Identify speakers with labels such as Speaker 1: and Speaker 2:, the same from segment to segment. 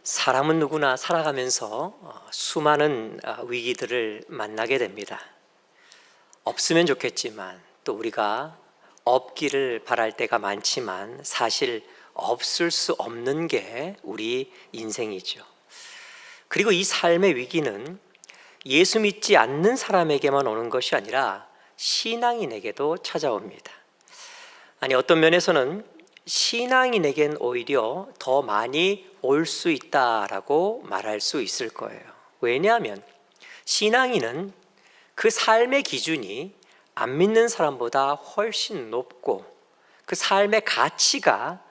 Speaker 1: 사람은 누구나 살아가면서 수많은 위기들을 만나게 됩니다. 없으면 좋겠지만 또 우리가 없기를 바랄 때가 많지만 사실 없을 수 없는 게 우리 인생이죠. 그리고 이 삶의 위기는 예수 믿지 않는 사람에게만 오는 것이 아니라 신앙인에게도 찾아옵니다. 아니, 어떤 면에서는 신앙인에겐 오히려 더 많이 올 수 있다라고 말할 수 있을 거예요. 왜냐하면 신앙인은 그 삶의 기준이 안 믿는 사람보다 훨씬 높고 그 삶의 가치가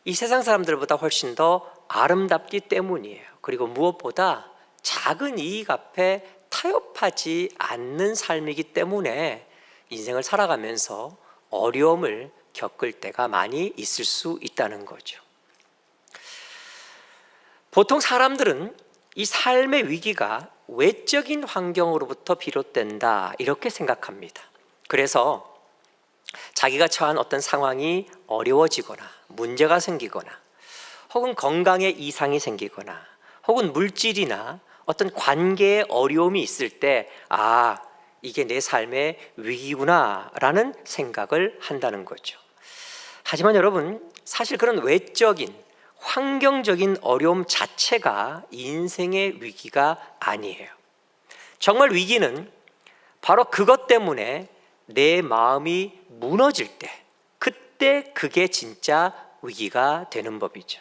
Speaker 1: 이 세상 사람들보다 훨씬 더 아름답기 때문이에요. 그리고 무엇보다 작은 이익 앞에 타협하지 않는 삶이기 때문에 인생을 살아가면서 어려움을 겪을 때가 많이 있을 수 있다는 거죠. 보통 사람들은 이 삶의 위기가 외적인 환경으로부터 비롯된다 이렇게 생각합니다. 그래서 자기가 처한 어떤 상황이 어려워지거나 문제가 생기거나 혹은 건강에 이상이 생기거나 혹은 물질이나 어떤 관계에 어려움이 있을 때 이게 내 삶의 위기구나 라는 생각을 한다는 거죠. 하지만 여러분, 사실 그런 외적인 환경적인 어려움 자체가 인생의 위기가 아니에요. 정말 위기는 바로 그것 때문에 내 마음이 무너질 때, 그때 그게 진짜 위기가 되는 법이죠.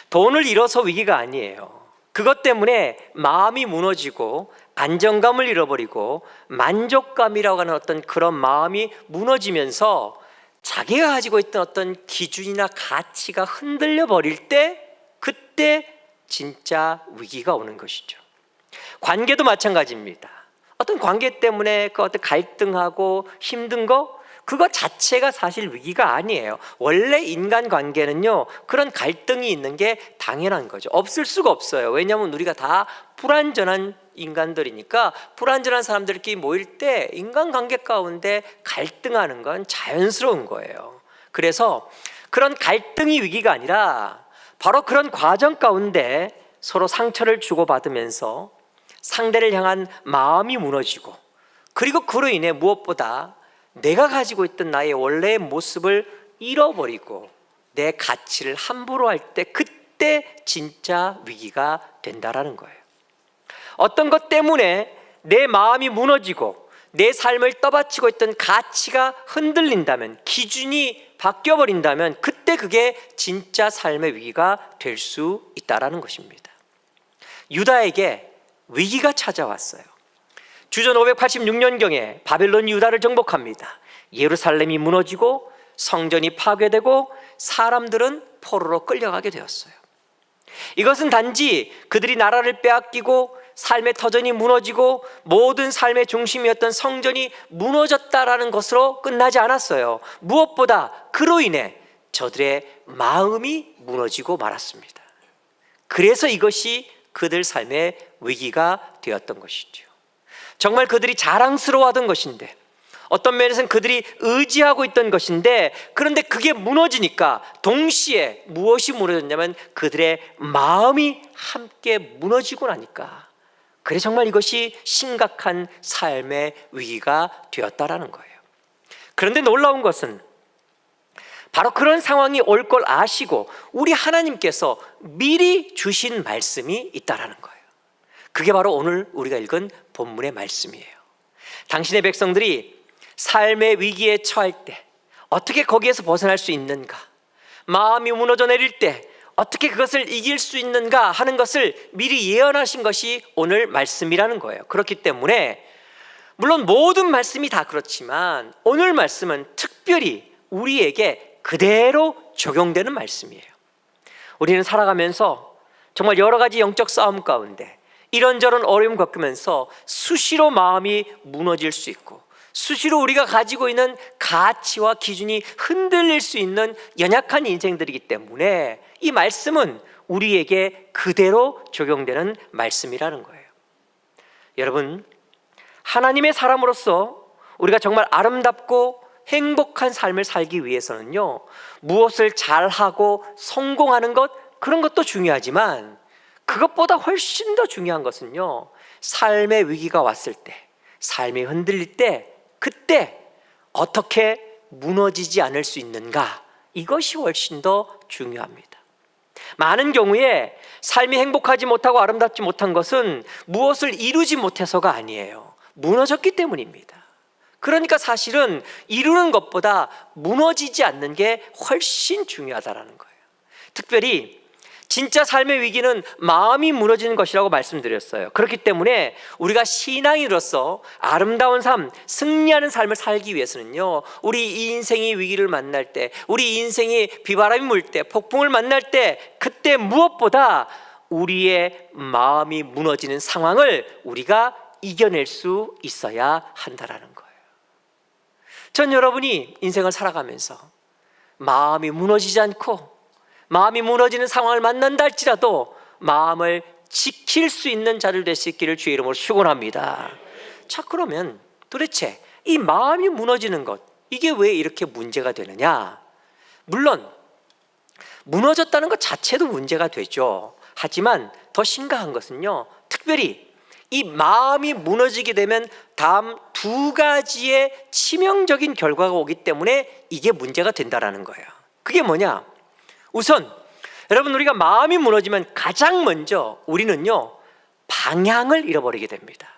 Speaker 1: 돈을 잃어서 위기가 아니에요. 그것 때문에 마음이 무너지고 안정감을 잃어버리고 만족감이라고 하는 어떤 그런 마음이 무너지면서 자기가 가지고 있던 어떤 기준이나 가치가 흔들려 버릴 때 그때 진짜 위기가 오는 것이죠. 관계도 마찬가지입니다. 어떤 관계 때문에 그 어떤 갈등하고 힘든 그거 자체가 사실 위기가 아니에요. 원래 인간 관계는요, 그런 갈등이 있는 게 당연한 거죠. 없을 수가 없어요. 왜냐하면 우리가 다 불완전한 인간들이니까 불완전한 사람들끼리 모일 때 인간관계 가운데 갈등하는 건 자연스러운 거예요. 그래서 그런 갈등이 위기가 아니라 바로 그런 과정 가운데 서로 상처를 주고받으면서 상대를 향한 마음이 무너지고 그리고 그로 인해 무엇보다 내가 가지고 있던 나의 원래의 모습을 잃어버리고 내 가치를 함부로 할 때 그때 진짜 위기가 된다라는 거예요. 어떤 것 때문에 내 마음이 무너지고 내 삶을 떠받치고 있던 가치가 흔들린다면, 기준이 바뀌어버린다면 그때 그게 진짜 삶의 위기가 될 수 있다는 것입니다. 유다에게 위기가 찾아왔어요. 주전 586년경에 바벨론이 유다를 정복합니다. 예루살렘이 무너지고 성전이 파괴되고 사람들은 포로로 끌려가게 되었어요. 이것은 단지 그들이 나라를 빼앗기고 삶의 터전이 무너지고 모든 삶의 중심이었던 성전이 무너졌다라는 것으로 끝나지 않았어요. 무엇보다 그로 인해 저들의 마음이 무너지고 말았습니다. 그래서 이것이 그들 삶의 위기가 되었던 것이죠. 정말 그들이 자랑스러워하던 것인데, 어떤 면에서는 그들이 의지하고 있던 것인데, 그런데 그게 무너지니까 동시에 무엇이 무너졌냐면 그들의 마음이 함께 무너지고 나니까, 그래서 정말 이것이 심각한 삶의 위기가 되었다라는 거예요. 그런데 놀라운 것은 바로 그런 상황이 올 걸 아시고 우리 하나님께서 미리 주신 말씀이 있다라는 거예요. 그게 바로 오늘 우리가 읽은 본문의 말씀이에요. 당신의 백성들이 삶의 위기에 처할 때 어떻게 거기에서 벗어날 수 있는가, 마음이 무너져 내릴 때 어떻게 그것을 이길 수 있는가 하는 것을 미리 예언하신 것이 오늘 말씀이라는 거예요. 그렇기 때문에 물론 모든 말씀이 다 그렇지만 오늘 말씀은 특별히 우리에게 그대로 적용되는 말씀이에요. 우리는 살아가면서 정말 여러 가지 영적 싸움 가운데 이런저런 어려움 겪으면서 수시로 마음이 무너질 수 있고 수시로 우리가 가지고 있는 가치와 기준이 흔들릴 수 있는 연약한 인생들이기 때문에 이 말씀은 우리에게 그대로 적용되는 말씀이라는 거예요. 여러분, 하나님의 사람으로서 우리가 정말 아름답고 행복한 삶을 살기 위해서는요, 무엇을 잘하고 성공하는 것 그런 것도 중요하지만 그것보다 훨씬 더 중요한 것은요, 삶의 위기가 왔을 때, 삶이 흔들릴 때, 그때 어떻게 무너지지 않을 수 있는가, 이것이 훨씬 더 중요합니다. 많은 경우에 삶이 행복하지 못하고 아름답지 못한 것은 무엇을 이루지 못해서가 아니에요. 무너졌기 때문입니다. 그러니까 사실은 이루는 것보다 무너지지 않는 게 훨씬 중요하다는 거예요. 특별히 진짜 삶의 위기는 마음이 무너지는 것이라고 말씀드렸어요. 그렇기 때문에 우리가 신앙인으로서 아름다운 삶, 승리하는 삶을 살기 위해서는요, 우리 이 인생이 위기를 만날 때, 우리 인생이 비바람이 불 때, 폭풍을 만날 때, 그때 무엇보다 우리의 마음이 무너지는 상황을 우리가 이겨낼 수 있어야 한다라는 거예요. 전 여러분이 인생을 살아가면서 마음이 무너지지 않고 마음이 무너지는 상황을 만난다 할지라도 마음을 지킬 수 있는 자들 될 수 있기를 주의 이름으로 축원합니다. 자, 그러면 도대체 이 마음이 무너지는 것, 이게 왜 이렇게 문제가 되느냐? 물론 무너졌다는 것 자체도 문제가 되죠. 하지만 더 심각한 것은요, 특별히 이 마음이 무너지게 되면 다음 두 가지의 치명적인 결과가 오기 때문에 이게 문제가 된다는 거예요. 그게 뭐냐? 우선 여러분, 우리가 마음이 무너지면 가장 먼저 우리는요, 방향을 잃어버리게 됩니다.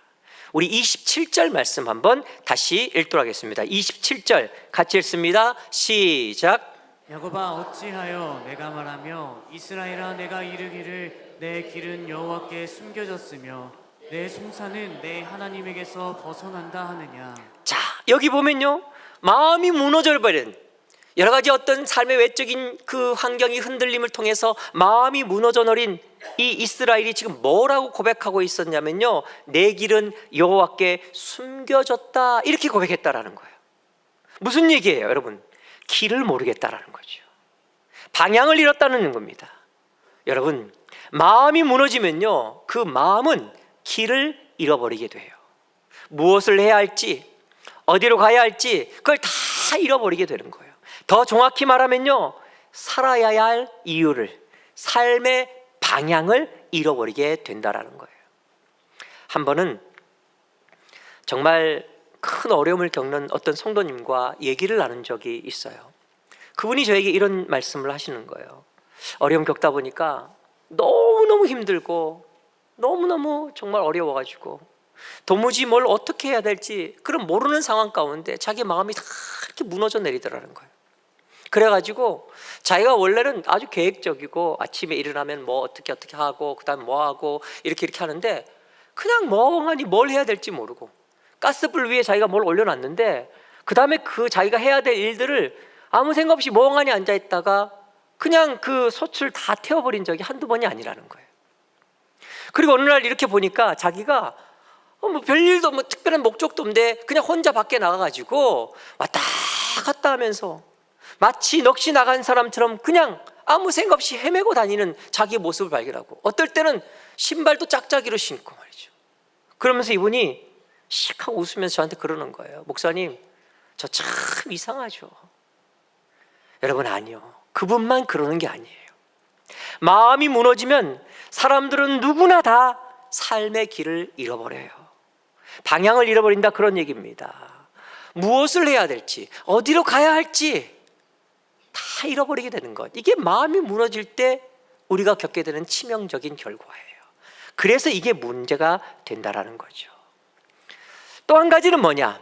Speaker 1: 우리 27절 말씀 한번 다시 읽도록 하겠습니다. 27절 같이 읽습니다. 시작.
Speaker 2: 야곱아, 어찌하여 내가 말하며 이스라엘아 내가 이르기를 내 길은 여호와께 숨겨졌으며 내 송사는 내 하나님에게서 벗어난다 하느냐.
Speaker 1: 자, 여기 보면요, 마음이 무너져 버린 여러 가지 어떤 삶의 외적인 그 환경이 흔들림을 통해서 마음이 무너져 버린 이 이스라엘이 지금 뭐라고 고백하고 있었냐면요, 내 길은 여호와께 숨겨졌다, 이렇게 고백했다라는 거예요. 무슨 얘기예요, 여러분? 길을 모르겠다라는 거죠. 방향을 잃었다는 겁니다. 여러분, 마음이 무너지면요, 그 마음은 길을 잃어버리게 돼요. 무엇을 해야 할지, 어디로 가야 할지 그걸 다 잃어버리게 되는 거예요. 더 정확히 말하면요, 살아야 할 이유를, 삶의 방향을 잃어버리게 된다라는 거예요. 한 번은 정말 큰 어려움을 겪는 어떤 성도님과 얘기를 나눈 적이 있어요. 그분이 저에게 이런 말씀을 하시는 거예요. 어려움 겪다 보니까 너무너무 힘들고 너무너무 정말 어려워가지고 도무지 뭘 어떻게 해야 될지 그런 모르는 상황 가운데 자기 마음이 다 이렇게 무너져 내리더라는 거예요. 그래가지고 자기가 원래는 아주 계획적이고 아침에 일어나면 뭐 어떻게 하고 그 다음에 뭐 하고 이렇게 하는데 그냥 멍하니 뭘 해야 될지 모르고 가스불 위에 자기가 뭘 올려놨는데 그 다음에 그 자기가 해야 될 일들을 아무 생각 없이 멍하니 앉아있다가 그냥 그 솥을 다 태워버린 적이 한두 번이 아니라는 거예요. 그리고 어느 날 이렇게 보니까 자기가 뭐 별일도 뭐 특별한 목적도 없는데 그냥 혼자 밖에 나가가지고 왔다 갔다 하면서 마치 넋이 나간 사람처럼 그냥 아무 생각 없이 헤매고 다니는 자기의 모습을 발견하고, 어떨 때는 신발도 짝짝이로 신고 말이죠. 그러면서 이분이 씩 하고 웃으면서 저한테 그러는 거예요. 목사님, 저 참 이상하죠. 여러분, 아니요, 그분만 그러는 게 아니에요. 마음이 무너지면 사람들은 누구나 다 삶의 길을 잃어버려요. 방향을 잃어버린다, 그런 얘기입니다. 무엇을 해야 될지, 어디로 가야 할지 다 잃어버리게 되는 것, 이게 마음이 무너질 때 우리가 겪게 되는 치명적인 결과예요. 그래서 이게 문제가 된다라는 거죠. 또 한 가지는 뭐냐,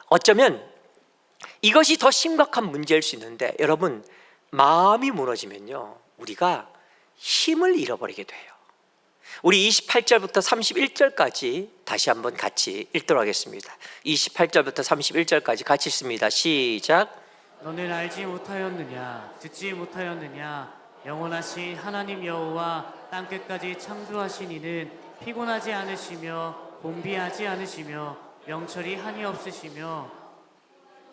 Speaker 1: 어쩌면 이것이 더 심각한 문제일 수 있는데, 여러분, 마음이 무너지면요 우리가 힘을 잃어버리게 돼요. 우리 28절부터 31절까지 다시 한번 같이 읽도록 하겠습니다. 28절부터 31절까지 같이 읽습니다. 시작.
Speaker 2: 너는 알지 못하였느냐, 듣지 못하였느냐, 영원하신 하나님 여호와 땅끝까지 창조하신 이는 피곤하지 않으시며 곤비하지 않으시며 명철이 한이 없으시며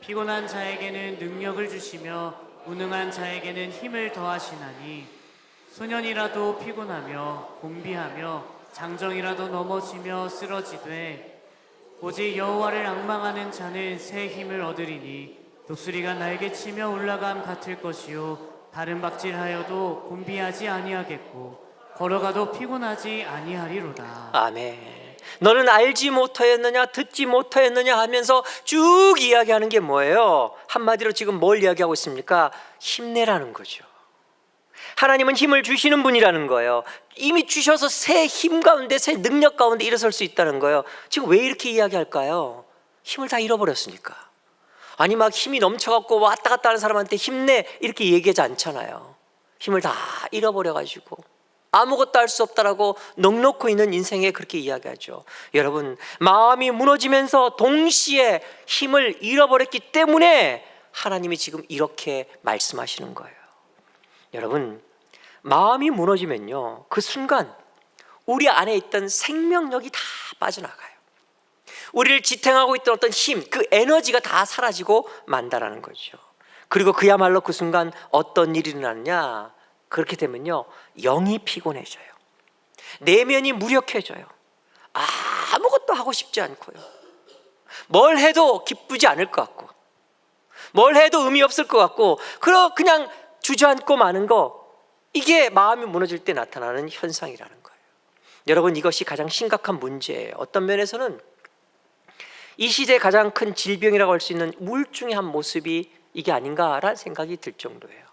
Speaker 2: 피곤한 자에게는 능력을 주시며 무능한 자에게는 힘을 더하시나니 소년이라도 피곤하며 곤비하며 장정이라도 넘어지며 쓰러지되 오직 여호와를 앙망하는 자는 새 힘을 얻으리니 독수리가 날개치며 올라감 같을 것이요 다른 박질하여도 곤비하지 아니하겠고 걸어가도 피곤하지 아니하리로다.
Speaker 1: 아멘. 너는 알지 못하였느냐 듣지 못하였느냐 하면서 쭉 이야기하는 게 뭐예요? 한마디로 지금 뭘 이야기하고 있습니까? 힘내라는 거죠. 하나님은 힘을 주시는 분이라는 거예요. 이미 주셔서 새 힘 가운데, 새 능력 가운데 일어설 수 있다는 거예요. 지금 왜 이렇게 이야기할까요? 힘을 다 잃어버렸으니까. 아니 막 힘이 넘쳐갖고 왔다 갔다 하는 사람한테 힘내 이렇게 얘기하지 않잖아요. 힘을 다 잃어버려가지고 아무것도 할 수 없다라고 넋놓고 있는 인생에 그렇게 이야기하죠. 여러분, 마음이 무너지면서 동시에 힘을 잃어버렸기 때문에 하나님이 지금 이렇게 말씀하시는 거예요. 여러분, 마음이 무너지면요, 그 순간 우리 안에 있던 생명력이 다 빠져나가요. 우리를 지탱하고 있던 어떤 힘, 그 에너지가 다 사라지고 만다라는 거죠. 그리고 그야말로 그 순간 어떤 일이 일어나느냐, 그렇게 되면요, 영이 피곤해져요. 내면이 무력해져요. 아무것도 하고 싶지 않고요, 뭘 해도 기쁘지 않을 것 같고, 뭘 해도 의미 없을 것 같고, 그냥 주저앉고 마는 거, 이게 마음이 무너질 때 나타나는 현상이라는 거예요. 여러분, 이것이 가장 심각한 문제예요. 어떤 면에서는 이 시대의 가장 큰 질병이라고 할 수 있는 우울증의 한 모습이 이게 아닌가라는 생각이 들 정도예요.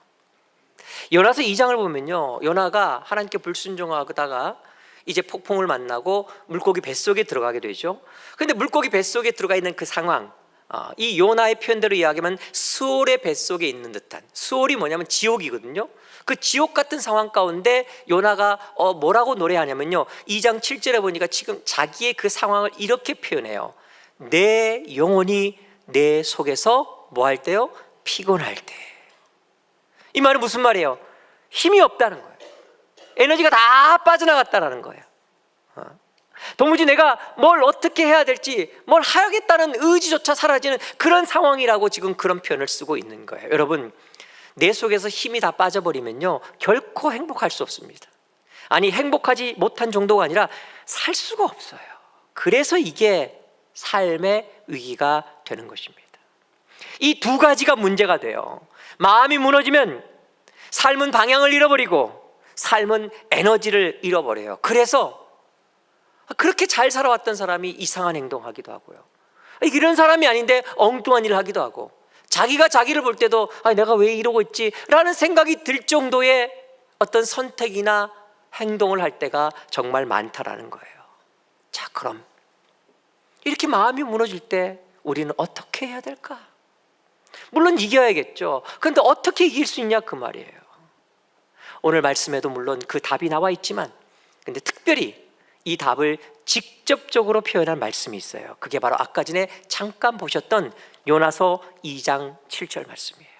Speaker 1: 요나서 2장을 보면요, 요나가 하나님께 불순종하다가 이제 폭풍을 만나고 물고기 뱃속에 들어가게 되죠. 그런데 물고기 뱃속에 들어가 있는 그 상황, 이 요나의 표현대로 이야기하면 수올의 뱃속에 있는 듯한, 수올이 뭐냐면 지옥이거든요. 그 지옥 같은 상황 가운데 요나가 뭐라고 노래하냐면요, 2장 7절에 보니까 지금 자기의 그 상황을 이렇게 표현해요. 내 영혼이 내 속에서 뭐 할 때요? 피곤할 때. 이 말은 무슨 말이에요? 힘이 없다는 거예요. 에너지가 다 빠져나갔다는 거예요. 도무지 내가 뭘 어떻게 해야 될지, 뭘 하겠다는 의지조차 사라지는 그런 상황이라고 지금 그런 표현을 쓰고 있는 거예요. 여러분, 내 속에서 힘이 다 빠져버리면요, 결코 행복할 수 없습니다. 아니, 행복하지 못한 정도가 아니라 살 수가 없어요. 그래서 이게 삶의 위기가 되는 것입니다. 이 두 가지가 문제가 돼요. 마음이 무너지면 삶은 방향을 잃어버리고 삶은 에너지를 잃어버려요. 그래서 그렇게 잘 살아왔던 사람이 이상한 행동하기도 하고요, 이런 사람이 아닌데 엉뚱한 일을 하기도 하고, 자기가 자기를 볼 때도 내가 왜 이러고 있지? 라는 생각이 들 정도의 어떤 선택이나 행동을 할 때가 정말 많다라는 거예요. 자, 그럼 이렇게 마음이 무너질 때 우리는 어떻게 해야 될까? 물론 이겨야겠죠. 그런데 어떻게 이길 수 있냐, 그 말이에요. 오늘 말씀에도 물론 그 답이 나와 있지만, 근데 특별히 이 답을 직접적으로 표현한 말씀이 있어요. 그게 바로 아까 전에 잠깐 보셨던 요나서 2장 7절 말씀이에요.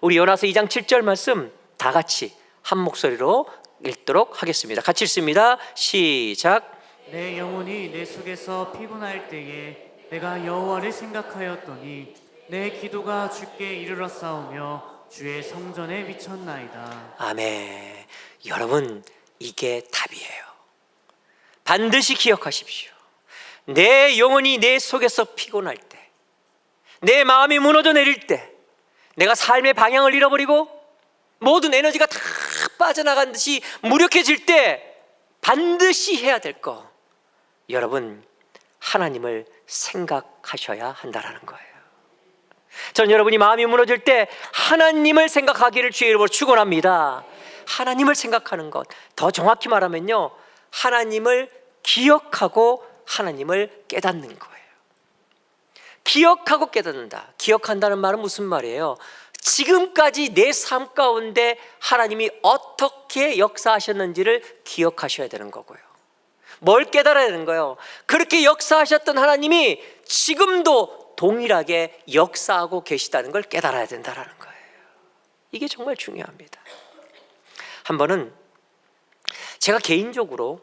Speaker 1: 우리 요나서 2장 7절 말씀 다 같이 한 목소리로 읽도록 하겠습니다. 같이 읽습니다. 시작.
Speaker 2: 내 영혼이 내 속에서 피곤할 때에 내가 여호와를 생각하였더니 내 기도가 주께 이르렀사오며 주의 성전에 미쳤나이다.
Speaker 1: 아멘. 여러분, 이게 답이에요. 반드시 기억하십시오. 내 영혼이 내 속에서 피곤할 때, 내 마음이 무너져 내릴 때, 내가 삶의 방향을 잃어버리고 모든 에너지가 다 빠져나간 듯이 무력해질 때 반드시 해야 될 거, 여러분, 하나님을 생각하셔야 한다라는 거예요. 전 여러분이 마음이 무너질 때 하나님을 생각하기를 주의 이름으로 축원합니다. 하나님을 생각하는 것, 더 정확히 말하면요, 하나님을 기억하고 하나님을 깨닫는 거예요. 기억하고 깨닫는다. 기억한다는 말은 무슨 말이에요? 지금까지 내 삶 가운데 하나님이 어떻게 역사하셨는지를 기억하셔야 되는 거고요. 뭘 깨달아야 되는 거예요? 그렇게 역사하셨던 하나님이 지금도 동일하게 역사하고 계시다는 걸 깨달아야 된다는 거예요. 이게 정말 중요합니다. 한 번은 제가 개인적으로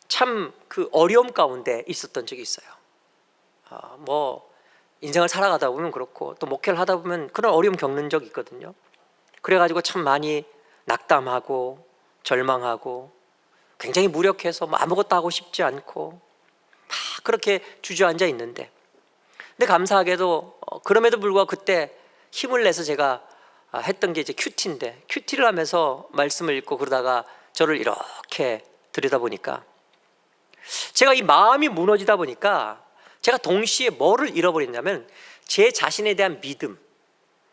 Speaker 1: 참 그 어려움 가운데 있었던 적이 있어요. 인생을 살아가다 보면 그렇고, 또 목회를 하다 보면 그런 어려움 겪는 적이 있거든요. 그래가지고 참 많이 낙담하고 절망하고 굉장히 무력해서 아무것도 하고 싶지 않고 막 그렇게 주저앉아 있는데, 근데 감사하게도 그럼에도 불구하고 그때 힘을 내서 제가 했던 게 이제 큐티인데, 큐티를 하면서 말씀을 읽고 그러다가 저를 이렇게 들여다보니까 제가 이 마음이 무너지다 보니까 제가 동시에 뭐를 잃어버렸냐면 제 자신에 대한 믿음,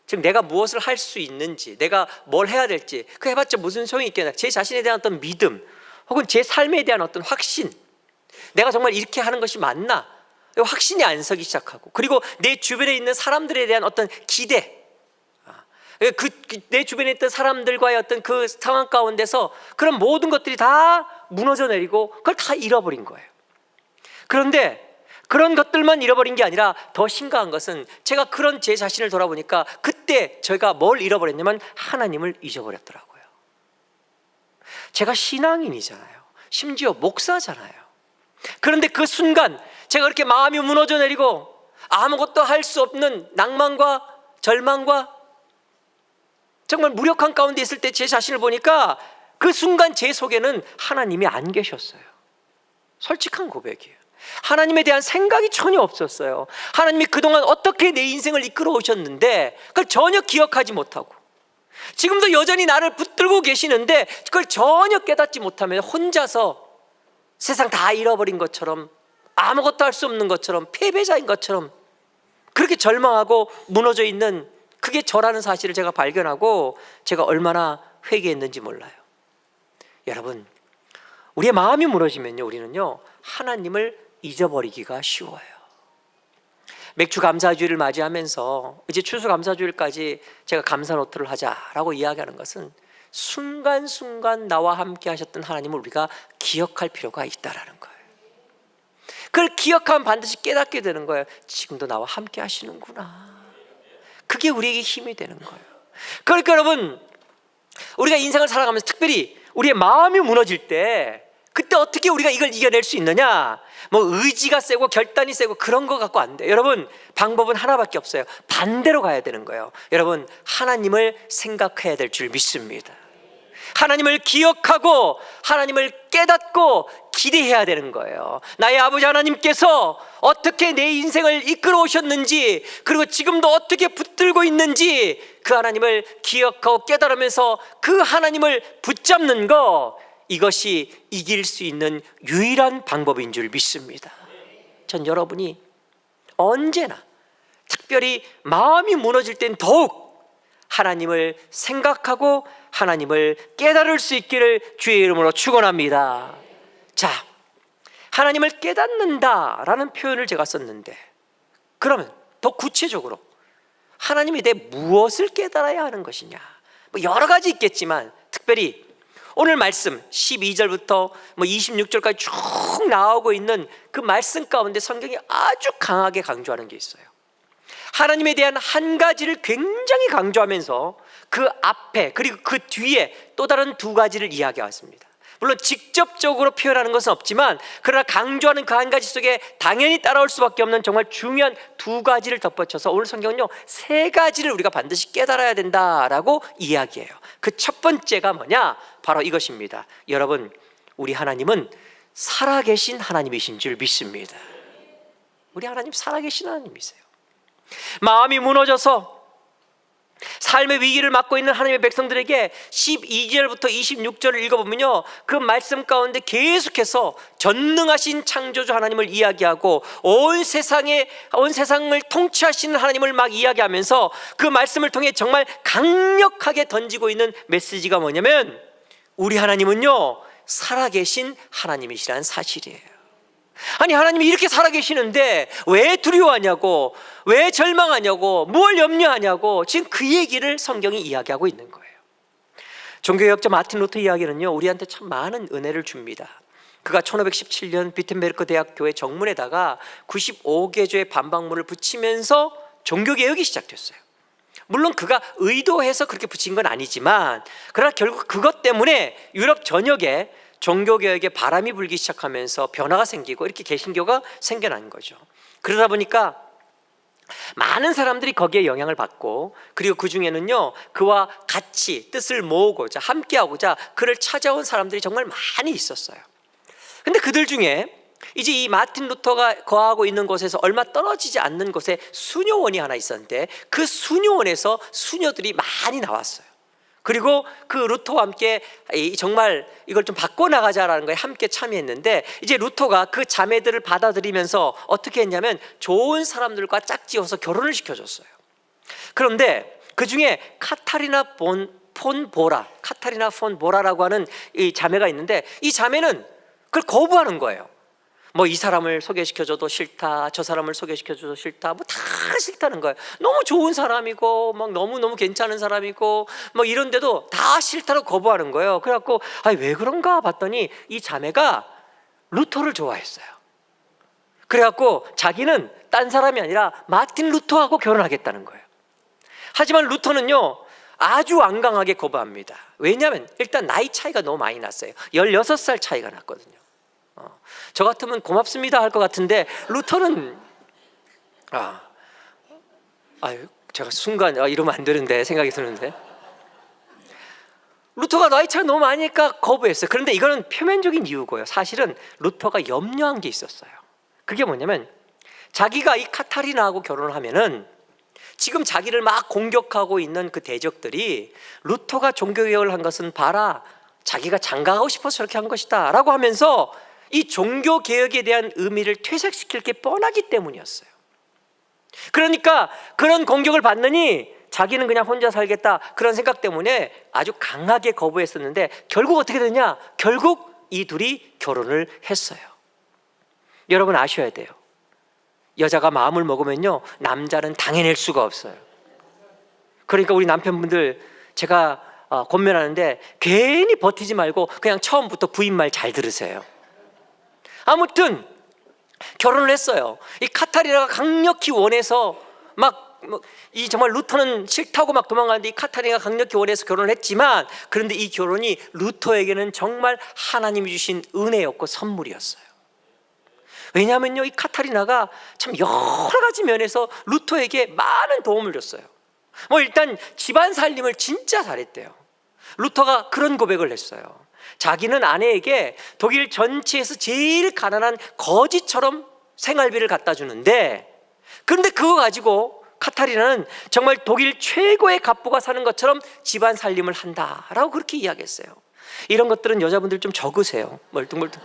Speaker 1: 즉 내가 무엇을 할 수 있는지, 내가 뭘 해야 될지, 그 해봤자 무슨 소용이 있겠나, 제 자신에 대한 어떤 믿음 혹은 제 삶에 대한 어떤 확신, 내가 정말 이렇게 하는 것이 맞나, 확신이 안 서기 시작하고, 그리고 내 주변에 있는 사람들에 대한 어떤 기대, 내 주변에 있던 사람들과의 어떤 그 상황 가운데서 그런 모든 것들이 다 무너져 내리고 그걸 다 잃어버린 거예요. 그런데 그런 것들만 잃어버린 게 아니라 더 심각한 것은 제가 그런 제 자신을 돌아보니까 그때 제가 뭘 잃어버렸냐면 하나님을 잊어버렸더라고요. 제가 신앙인이잖아요. 심지어 목사잖아요. 그런데 그 순간 제가 그렇게 마음이 무너져 내리고 아무것도 할 수 없는 낭만과 절망과 정말 무력한 가운데 있을 때 제 자신을 보니까 그 순간 제 속에는 하나님이 안 계셨어요. 솔직한 고백이에요. 하나님에 대한 생각이 전혀 없었어요. 하나님이 그동안 어떻게 내 인생을 이끌어 오셨는데 그걸 전혀 기억하지 못하고, 지금도 여전히 나를 붙들고 계시는데 그걸 전혀 깨닫지 못하면 혼자서 세상 다 잃어버린 것처럼, 아무것도 할 수 없는 것처럼, 패배자인 것처럼 그렇게 절망하고 무너져 있는, 그게 저라는 사실을 제가 발견하고 제가 얼마나 회개했는지 몰라요. 여러분, 우리의 마음이 무너지면요, 우리는요 하나님을 잊어버리기가 쉬워요. 맥주 감사주일을 맞이하면서 이제 추수감사주일까지 제가 감사노트를 하자라고 이야기하는 것은 순간순간 나와 함께 하셨던 하나님을 우리가 기억할 필요가 있다라는 거예요. 그걸 기억하면 반드시 깨닫게 되는 거예요. 지금도 나와 함께 하시는구나. 그게 우리에게 힘이 되는 거예요. 그러니까 여러분, 우리가 인생을 살아가면서 특별히 우리의 마음이 무너질 때 그때 어떻게 우리가 이걸 이겨낼 수 있느냐, 뭐 의지가 세고 결단이 세고 그런 거 갖고 안 돼요. 여러분, 방법은 하나밖에 없어요. 반대로 가야 되는 거예요. 여러분, 하나님을 생각해야 될 줄 믿습니다. 하나님을 기억하고 하나님을 깨닫고 기대해야 되는 거예요. 나의 아버지 하나님께서 어떻게 내 인생을 이끌어 오셨는지, 그리고 지금도 어떻게 붙들고 있는지 그 하나님을 기억하고 깨달으면서 그 하나님을 붙잡는 거, 이것이 이길 수 있는 유일한 방법인 줄 믿습니다. 전 여러분이 언제나, 특별히 마음이 무너질 땐 더욱 하나님을 생각하고 하나님을 깨달을 수 있기를 주의 이름으로 축원합니다. 자, 하나님을 깨닫는다라는 표현을 제가 썼는데, 그러면 더 구체적으로 하나님이 내 무엇을 깨달아야 하는 것이냐, 뭐 여러 가지 있겠지만 특별히 오늘 말씀 12절부터 26절까지 쭉 나오고 있는 그 말씀 가운데 성경이 아주 강하게 강조하는 게 있어요. 하나님에 대한 한 가지를 굉장히 강조하면서 그 앞에 그리고 그 뒤에 또 다른 두 가지를 이야기했습니다. 물론 직접적으로 표현하는 것은 없지만, 그러나 강조하는 그 한 가지 속에 당연히 따라올 수밖에 없는 정말 중요한 두 가지를 덧붙여서 오늘 성경은요 세 가지를 우리가 반드시 깨달아야 된다라고 이야기해요. 그 첫 번째가 뭐냐? 바로 이것입니다. 여러분, 우리 하나님은 살아계신 하나님이신 줄 믿습니다. 우리 하나님 살아계신 하나님이세요. 마음이 무너져서 삶의 위기를 맞고 있는 하나님의 백성들에게 12절부터 26절을 읽어보면요, 그 말씀 가운데 계속해서 전능하신 창조주 하나님을 이야기하고 온 세상을 통치하시는 하나님을 막 이야기하면서 그 말씀을 통해 정말 강력하게 던지고 있는 메시지가 뭐냐면, 우리 하나님은요 살아계신 하나님이시라는 사실이에요. 아니, 하나님이 이렇게 살아계시는데 왜 두려워하냐고, 왜 절망하냐고, 뭘 염려하냐고, 지금 그 얘기를 성경이 이야기하고 있는 거예요. 종교개혁자 마틴 루터 이야기는요 우리한테 참 많은 은혜를 줍니다. 그가 1517년 비텐베르크 대학교의 정문에다가 95개조의 반박문을 붙이면서 종교개혁이 시작됐어요. 물론 그가 의도해서 그렇게 붙인 건 아니지만, 그러나 결국 그것 때문에 유럽 전역에 종교개혁의 바람이 불기 시작하면서 변화가 생기고 이렇게 개신교가 생겨난 거죠. 그러다 보니까 많은 사람들이 거기에 영향을 받고, 그리고 그 중에는요 그와 같이 뜻을 모으고자 함께하고자 그를 찾아온 사람들이 정말 많이 있었어요. 근데 그들 중에 이제 이 마틴 루터가 거하고 있는 곳에서 얼마 떨어지지 않는 곳에 수녀원이 하나 있었는데 그 수녀원에서 수녀들이 많이 나왔어요. 그리고 그 루터와 함께 정말 이걸 좀 바꿔나가자라는 거에 함께 참여했는데, 이제 루터가 그 자매들을 받아들이면서 어떻게 했냐면 좋은 사람들과 짝지어서 결혼을 시켜줬어요. 그런데 그 중에 카타리나 폰 보라라고 하는 이 자매가 있는데, 이 자매는 그걸 거부하는 거예요. 뭐 이 사람을 소개시켜줘도 싫다, 저 사람을 소개시켜줘도 싫다, 뭐 다 싫다는 거예요. 너무 좋은 사람이고 막 너무너무 괜찮은 사람이고 뭐 이런데도 다 싫다고 거부하는 거예요. 그래갖고 왜 그런가 봤더니 이 자매가 루터를 좋아했어요. 그래갖고 자기는 딴 사람이 아니라 마틴 루터하고 결혼하겠다는 거예요. 하지만 루터는요 아주 완강하게 거부합니다. 왜냐하면 일단 나이 차이가 너무 많이 났어요. 16살 차이가 났거든요. 저 같으면 고맙습니다 할 것 같은데 루터는 제가 순간 이러면 안 되는데 생각이 드는데, 루터가 나이 차이가 너무 많으니까 거부했어요. 그런데 이거는 표면적인 이유고요. 사실은 루터가 염려한 게 있었어요. 그게 뭐냐면 자기가 이 카타리나하고 결혼을 하면은 지금 자기를 막 공격하고 있는 그 대적들이 루터가 종교개혁을 한 것은 봐라, 자기가 장가가고 싶어서 저렇게 한 것이다 라고 하면서 이 종교개혁에 대한 의미를 퇴색시킬 게 뻔하기 때문이었어요. 그러니까 그런 공격을 받느니 자기는 그냥 혼자 살겠다, 그런 생각 때문에 아주 강하게 거부했었는데 결국 어떻게 됐냐? 결국 이 둘이 결혼을 했어요. 여러분 아셔야 돼요. 여자가 마음을 먹으면요 남자는 당해낼 수가 없어요. 그러니까 우리 남편분들 제가 권면하는데 괜히 버티지 말고 그냥 처음부터 부인 말 잘 들으세요. 아무튼 결혼을 했어요. 이 카타리나가 강력히 원해서 이 정말 루터는 싫다고 막 도망가는데 이 카타리나가 강력히 원해서 결혼을 했지만, 그런데 이 결혼이 루터에게는 정말 하나님이 주신 은혜였고 선물이었어요. 왜냐하면요 이 카타리나가 참 여러 가지 면에서 루터에게 많은 도움을 줬어요. 뭐 일단 집안 살림을 진짜 잘했대요. 루터가 그런 고백을 했어요. 자기는 아내에게 독일 전체에서 제일 가난한 거지처럼 생활비를 갖다 주는데, 그런데 그거 가지고 카타리나는 정말 독일 최고의 갑부가 사는 것처럼 집안 살림을 한다라고 그렇게 이야기했어요. 이런 것들은 여자분들 좀 적으세요. 멀뚱멀뚱.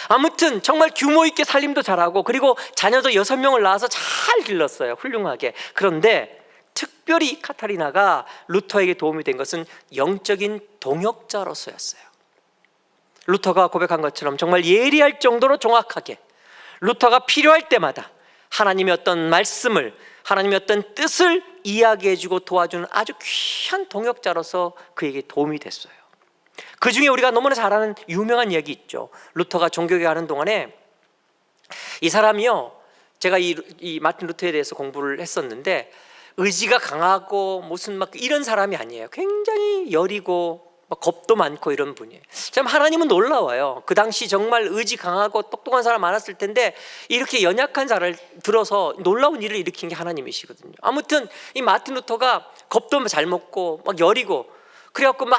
Speaker 1: 아무튼 정말 규모 있게 살림도 잘하고 그리고 자녀도 6명을 낳아서 잘 길렀어요. 훌륭하게. 그런데 특별히 카타리나가 루터에게 도움이 된 것은 영적인 동역자로서였어요. 루터가 고백한 것처럼 정말 예리할 정도로 정확하게 루터가 필요할 때마다 하나님의 어떤 말씀을, 하나님의 어떤 뜻을 이야기해주고 도와주는 아주 귀한 동역자로서 그에게 도움이 됐어요. 그 중에 우리가 너무나 잘 아는 유명한 이야기 있죠. 루터가 종교개혁하는 동안에 이 사람이요, 제가 이 마틴 루터에 대해서 공부를 했었는데 의지가 강하고 무슨 막 이런 사람이 아니에요. 굉장히 여리고 막 겁도 많고 이런 분이에요. 참 하나님은 놀라워요. 그 당시 정말 의지 강하고 똑똑한 사람 많았을 텐데 이렇게 연약한 자를 들어서 놀라운 일을 일으킨 게 하나님이시거든요. 아무튼 이 마틴 루터가 겁도 잘 먹고 막 여리고 그래갖고 막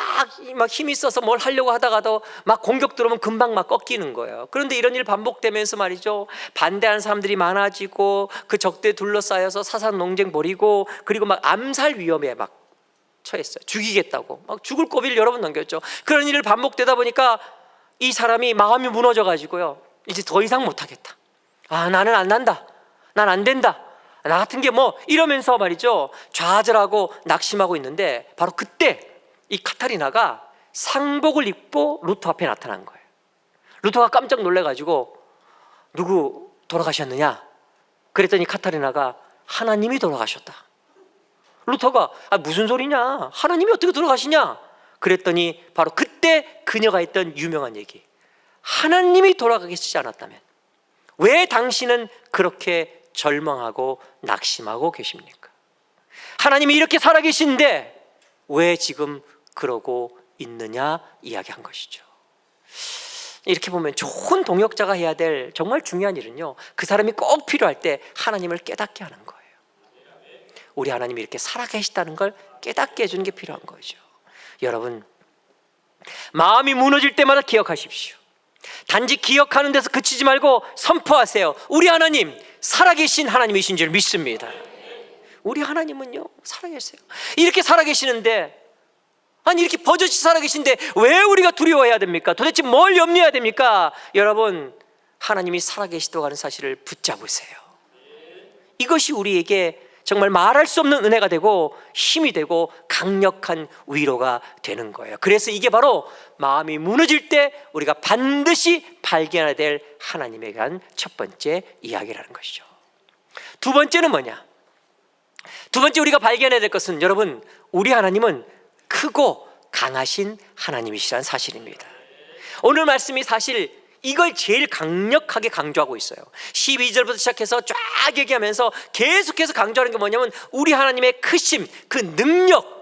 Speaker 1: 힘이 있어서 뭘 하려고 하다가도 막 공격 들어오면 금방 막 꺾이는 거예요. 그런데 이런 일 반복되면서 말이죠, 반대하는 사람들이 많아지고 그 적대에 둘러싸여서 사상 논쟁 벌이고 그리고 막 암살 위험에 막 처했어요. 죽이겠다고 막 죽을 고비를 여러 번 넘겼죠. 그런 일을 반복되다 보니까 이 사람이 마음이 무너져 가지고요 이제 더 이상 못하겠다, 나는 안 난다, 난 안 된다, 나 같은 게 뭐 이러면서 말이죠 좌절하고 낙심하고 있는데 바로 그때 이 카타리나가 상복을 입고 루터 앞에 나타난 거예요. 루터가 깜짝 놀래가지고 누구 돌아가셨느냐? 그랬더니 카타리나가 하나님이 돌아가셨다. 루터가 무슨 소리냐? 하나님이 어떻게 돌아가시냐? 그랬더니 바로 그때 그녀가 했던 유명한 얘기, 하나님이 돌아가시지 않았다면 왜 당신은 그렇게 절망하고 낙심하고 계십니까? 하나님이 이렇게 살아계신데 왜 지금 그러고 있느냐 이야기한 것이죠. 이렇게 보면 좋은 동역자가 해야 될 정말 중요한 일은요, 그 사람이 꼭 필요할 때 하나님을 깨닫게 하는 거예요. 우리 하나님이 이렇게 살아계시다는 걸 깨닫게 해주는 게 필요한 거죠. 여러분, 마음이 무너질 때마다 기억하십시오. 단지 기억하는 데서 그치지 말고 선포하세요. 우리 하나님 살아계신 하나님이신 줄 믿습니다. 우리 하나님은요 살아계세요. 이렇게 살아계시는데, 아니 이렇게 버젓이 살아계신데 왜 우리가 두려워해야 됩니까? 도대체 뭘 염려해야 됩니까? 여러분, 하나님이 살아계시다고 하는 사실을 붙잡으세요. 이것이 우리에게 정말 말할 수 없는 은혜가 되고 힘이 되고 강력한 위로가 되는 거예요. 그래서 이게 바로 마음이 무너질 때 우리가 반드시 발견해야 될 하나님에 대한 첫 번째 이야기라는 것이죠. 두 번째는 뭐냐? 두 번째 우리가 발견해야 될 것은, 여러분, 우리 하나님은 크고 강하신 하나님이시라는 사실입니다. 오늘 말씀이 사실 이걸 제일 강력하게 강조하고 있어요. 12절부터 시작해서 쫙 얘기하면서 계속해서 강조하는 게 뭐냐면 우리 하나님의 크심, 그 능력,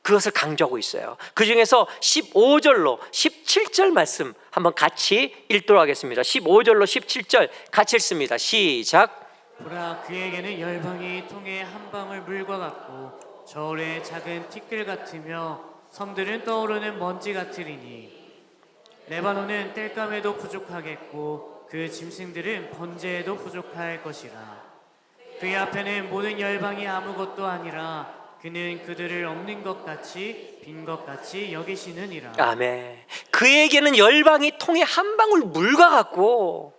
Speaker 1: 그것을 강조하고 있어요. 그 중에서 15절로 17절 말씀 한번 같이 읽도록 하겠습니다. 15절로 17절 같이 읽습니다. 시작.
Speaker 2: 보라, 그에게는 열방이 통에 한 방울 물과 같고 저울의 작은 티끌 같으며 섬들은 떠오르는 먼지 같으리니 레바논은 땔감에도 부족하겠고 그 짐승들은 번제에도 부족할 것이라. 그의 앞에는 모든 열방이 아무것도 아니라 그는 그들을 없는 것 같이 빈 것 같이 여기시느니라.
Speaker 1: 아멘. 그에게는 열방이 통에 한 방울 물과 같고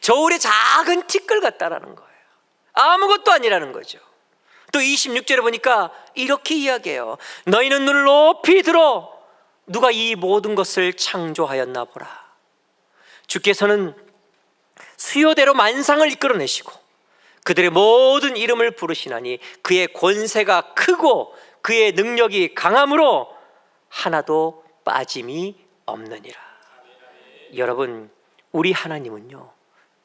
Speaker 1: 저울의 작은 티끌 같다라는 거예요. 아무것도 아니라는 거죠. 또 26절에 보니까 이렇게 이야기해요. 너희는 눈을 높이 들어 누가 이 모든 것을 창조하였나 보라. 주께서는 수요대로 만상을 이끌어내시고 그들의 모든 이름을 부르시나니 그의 권세가 크고 그의 능력이 강함으로 하나도 빠짐이 없느니라. 여러분, 우리 하나님은요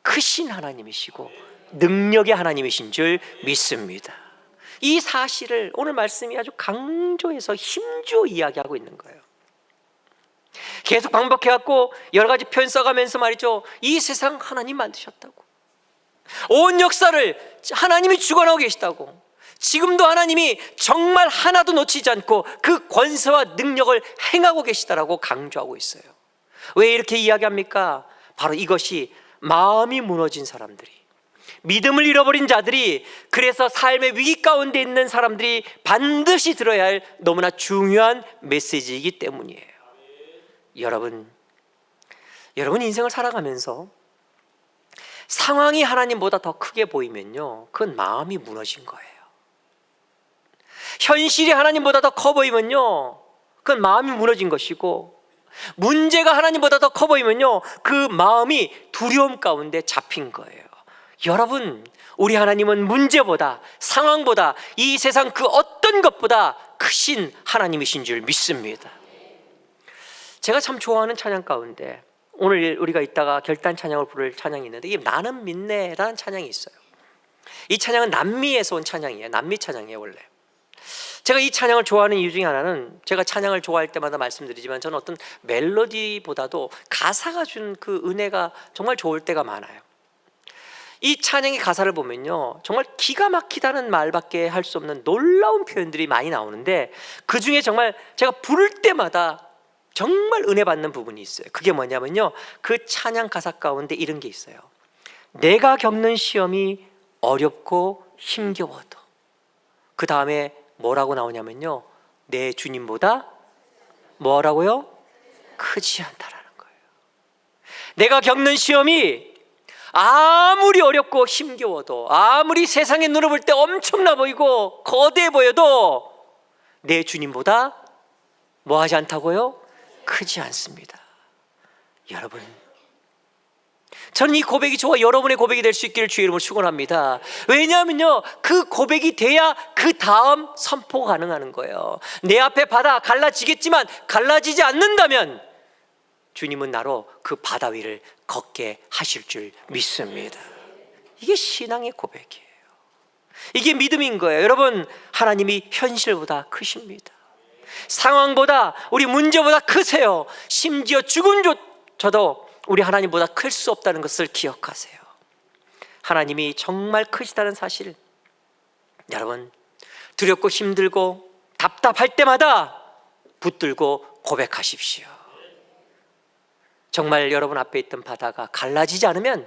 Speaker 1: 크신 하나님이시고 능력의 하나님이신 줄 믿습니다. 이 사실을 오늘 말씀이 아주 강조해서 힘주어 이야기하고 있는 거예요. 계속 반복해갖고 여러 가지 표현 써가면서 말이죠, 이 세상 하나님 만드셨다고, 온 역사를 하나님이 주관하고 계시다고, 지금도 하나님이 정말 하나도 놓치지 않고 그 권세와 능력을 행하고 계시다라고 강조하고 있어요. 왜 이렇게 이야기합니까? 바로 이것이 마음이 무너진 사람들이, 믿음을 잃어버린 자들이, 그래서 삶의 위기 가운데 있는 사람들이 반드시 들어야 할 너무나 중요한 메시지이기 때문이에요. 여러분 인생을 살아가면서 상황이 하나님보다 더 크게 보이면요, 그건 마음이 무너진 거예요. 현실이 하나님보다 더 커 보이면요, 그건 마음이 무너진 것이고, 문제가 하나님보다 더 커 보이면요, 그 마음이 두려움 가운데 잡힌 거예요. 여러분, 우리 하나님은 문제보다, 상황보다, 이 세상 그 어떤 것보다 크신 하나님이신 줄 믿습니다. 제가 참 좋아하는 찬양 가운데 오늘 우리가 이따가 결단 찬양을 부를 찬양이 있는데, 이게 나는 믿네라는 찬양이 있어요. 이 찬양은 남미에서 온 찬양이에요. 남미 찬양이에요. 원래 제가 이 찬양을 좋아하는 이유 중에 하나는, 제가 찬양을 좋아할 때마다 말씀드리지만 저는 어떤 멜로디보다도 가사가 준 그 은혜가 정말 좋을 때가 많아요. 이 찬양의 가사를 보면요, 정말 기가 막히다는 말밖에 할 수 없는 놀라운 표현들이 많이 나오는데, 그 중에 정말 제가 부를 때마다 정말 은혜 받는 부분이 있어요. 그게 뭐냐면요, 그 찬양 가사 가운데 이런 게 있어요. 내가 겪는 시험이 어렵고 힘겨워도, 그 다음에 뭐라고 나오냐면요, 내 주님보다 뭐라고요? 크지 않다라는 거예요. 내가 겪는 시험이 아무리 어렵고 힘겨워도, 아무리 세상의 눈을 볼 때 엄청나 보이고 거대해 보여도 내 주님보다 뭐 하지 않다고요? 크지 않습니다. 여러분, 저는 이 고백이 저와 여러분의 고백이 될 수 있기를 주의 이름으로 축원합니다. 왜냐하면요, 그 고백이 돼야 그 다음 선포가 가능한 거예요. 내 앞에 바다 갈라지겠지만 갈라지지 않는다면 주님은 나로 그 바다 위를 걷게 하실 줄 믿습니다. 이게 신앙의 고백이에요. 이게 믿음인 거예요. 여러분, 하나님이 현실보다 크십니다. 상황보다, 우리 문제보다 크세요. 심지어 죽음조차도 우리 하나님보다 클 수 없다는 것을 기억하세요. 하나님이 정말 크시다는 사실, 여러분, 두렵고 힘들고 답답할 때마다 붙들고 고백하십시오. 정말 여러분 앞에 있던 바다가 갈라지지 않으면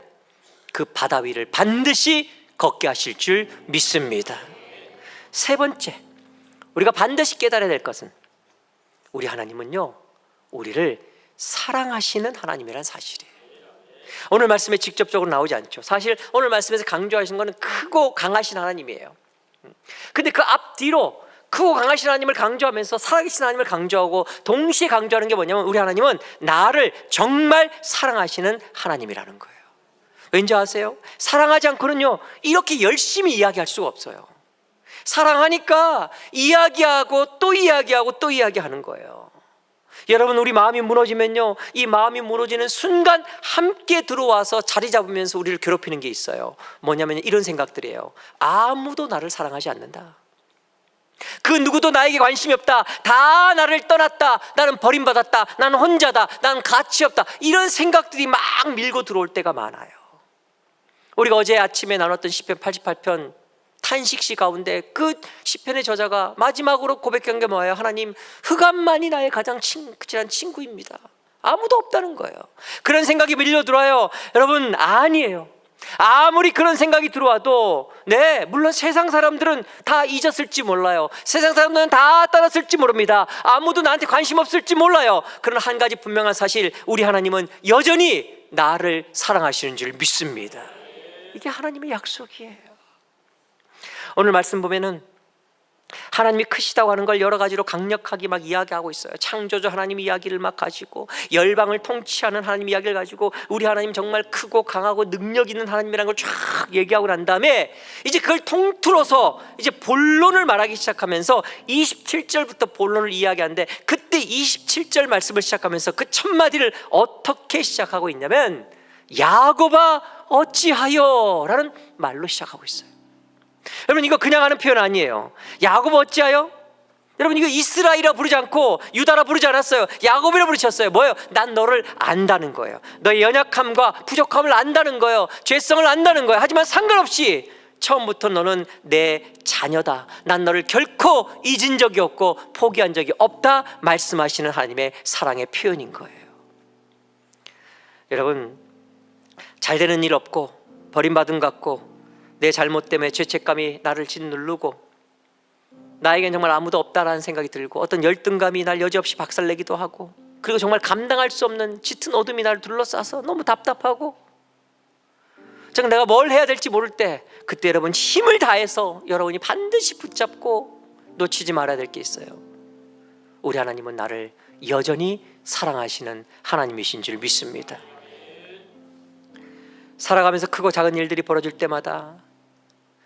Speaker 1: 그 바다 위를 반드시 걷게 하실 줄 믿습니다. 세 번째, 우리가 반드시 깨달아야 될 것은 우리 하나님은요, 우리를 사랑하시는 하나님이라는 사실이에요. 오늘 말씀에 직접적으로 나오지 않죠. 사실 오늘 말씀에서 강조하신 것은 크고 강하신 하나님이에요. 근데 그 앞뒤로 크고 강하신 하나님을 강조하면서 살아계신 하나님을 강조하고 동시에 강조하는 게 뭐냐면 우리 하나님은 나를 정말 사랑하시는 하나님이라는 거예요. 왠지 아세요? 사랑하지 않고는요 이렇게 열심히 이야기할 수가 없어요. 사랑하니까 이야기하고 또 이야기하고 또 이야기하는 거예요. 여러분, 우리 마음이 무너지면요, 이 마음이 무너지는 순간 함께 들어와서 자리 잡으면서 우리를 괴롭히는 게 있어요. 뭐냐면 이런 생각들이에요. 아무도 나를 사랑하지 않는다. 그 누구도 나에게 관심이 없다. 다 나를 떠났다. 나는 버림받았다. 나는 혼자다. 나는 가치 없다. 이런 생각들이 막 밀고 들어올 때가 많아요. 우리가 어제 아침에 나눴던 시편 88편 탄식시 가운데 그 시편의 저자가 마지막으로 고백한 게 뭐예요? 하나님, 흑암만이 나의 가장 친한 친구입니다. 아무도 없다는 거예요. 그런 생각이 밀려 들어와요. 여러분, 아니에요. 아무리 그런 생각이 들어와도 물론 세상 사람들은 다 잊었을지 몰라요. 세상 사람들은 다 떠났을지 모릅니다. 아무도 나한테 관심 없을지 몰라요. 그러나 한 가지 분명한 사실, 우리 하나님은 여전히 나를 사랑하시는 줄 믿습니다. 이게 하나님의 약속이에요. 오늘 말씀 보면은 하나님이 크시다고 하는 걸 여러 가지로 강력하게 막 이야기하고 있어요. 창조주 하나님 이야기를 막 가지고, 열방을 통치하는 하나님 이야기를 가지고, 우리 하나님 정말 크고 강하고 능력 있는 하나님이라는 걸 쫙 얘기하고 난 다음에 이제 그걸 통틀어서 이제 본론을 말하기 시작하면서 27절부터 본론을 이야기하는데, 그때 27절 말씀을 시작하면서 그 첫 마디를 어떻게 시작하고 있냐면 야곱아 어찌하여 라는 말로 시작하고 있어요. 여러분, 이거 그냥 하는 표현 아니에요. 야곱 어찌하여? 여러분, 이거 이스라엘이라 부르지 않고 유다라 부르지 않았어요. 야곱이라 부르셨어요. 뭐예요? 난 너를 안다는 거예요. 너의 연약함과 부족함을 안다는 거예요. 죄성을 안다는 거예요. 하지만 상관없이 처음부터 너는 내 자녀다. 난 너를 결코 잊은 적이 없고 포기한 적이 없다 말씀하시는 하나님의 사랑의 표현인 거예요. 여러분, 잘 되는 일 없고 버림받은 것 같고 내 잘못 때문에 죄책감이 나를 짓누르고 나에겐 정말 아무도 없다라는 생각이 들고 어떤 열등감이 날 여지없이 박살내기도 하고, 그리고 정말 감당할 수 없는 짙은 어둠이 나를 둘러싸서 너무 답답하고, 정말 내가 뭘 해야 될지 모를 때, 그때 여러분 힘을 다해서 여러분이 반드시 붙잡고 놓치지 말아야 될 게 있어요. 우리 하나님은 나를 여전히 사랑하시는 하나님이신 줄 믿습니다. 살아가면서 크고 작은 일들이 벌어질 때마다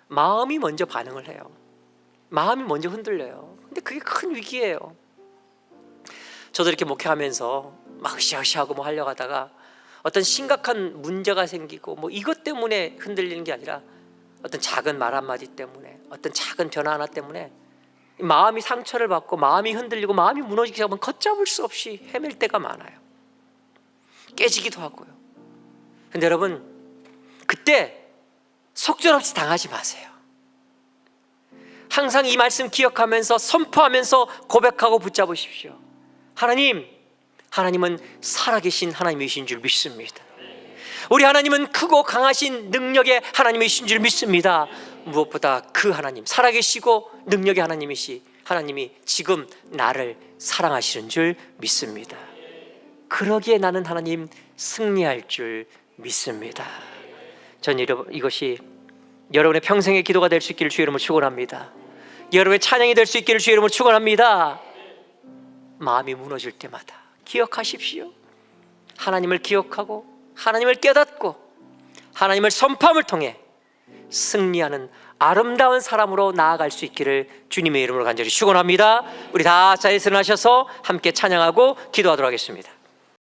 Speaker 1: 마음이 먼저 반응을 해요. 마음이 먼저 흔들려요. 근데 그게 큰 위기예요. 저도 이렇게 목회하면서 막 으쌰으쌰하고 뭐 하려고 하다가 어떤 심각한 문제가 생기고 뭐 이것 때문에 흔들리는 게 아니라 어떤 작은 말 한마디 때문에, 어떤 작은 변화 하나 때문에 마음이 상처를 받고 마음이 흔들리고 마음이 무너지기 시작하면 걷잡을 수 없이 헤맬 때가 많아요. 깨지기도 하고요. 근데 여러분, 그때 속절없이 당하지 마세요. 항상 이 말씀 기억하면서 선포하면서 고백하고 붙잡으십시오. 하나님은 살아계신 하나님이신 줄 믿습니다. 우리 하나님은 크고 강하신 능력의 하나님이신 줄 믿습니다. 무엇보다 그 하나님, 살아계시고 능력의 하나님이 지금 나를 사랑하시는 줄 믿습니다. 그러기에 나는 하나님 승리할 줄 믿습니다. 전 이것이 여러분의 평생의 기도가 될 수 있기를 주의 이름으로 축원합니다. 여러분의 찬양이 될 수 있기를 주의 이름으로 축원합니다. 마음이 무너질 때마다 기억하십시오. 하나님을 기억하고 하나님을 깨닫고 하나님을 선포함을 통해 승리하는 아름다운 사람으로 나아갈 수 있기를 주님의 이름으로 간절히 축원합니다. 우리 다 자리에 일어나셔서 함께 찬양하고 기도하도록 하겠습니다.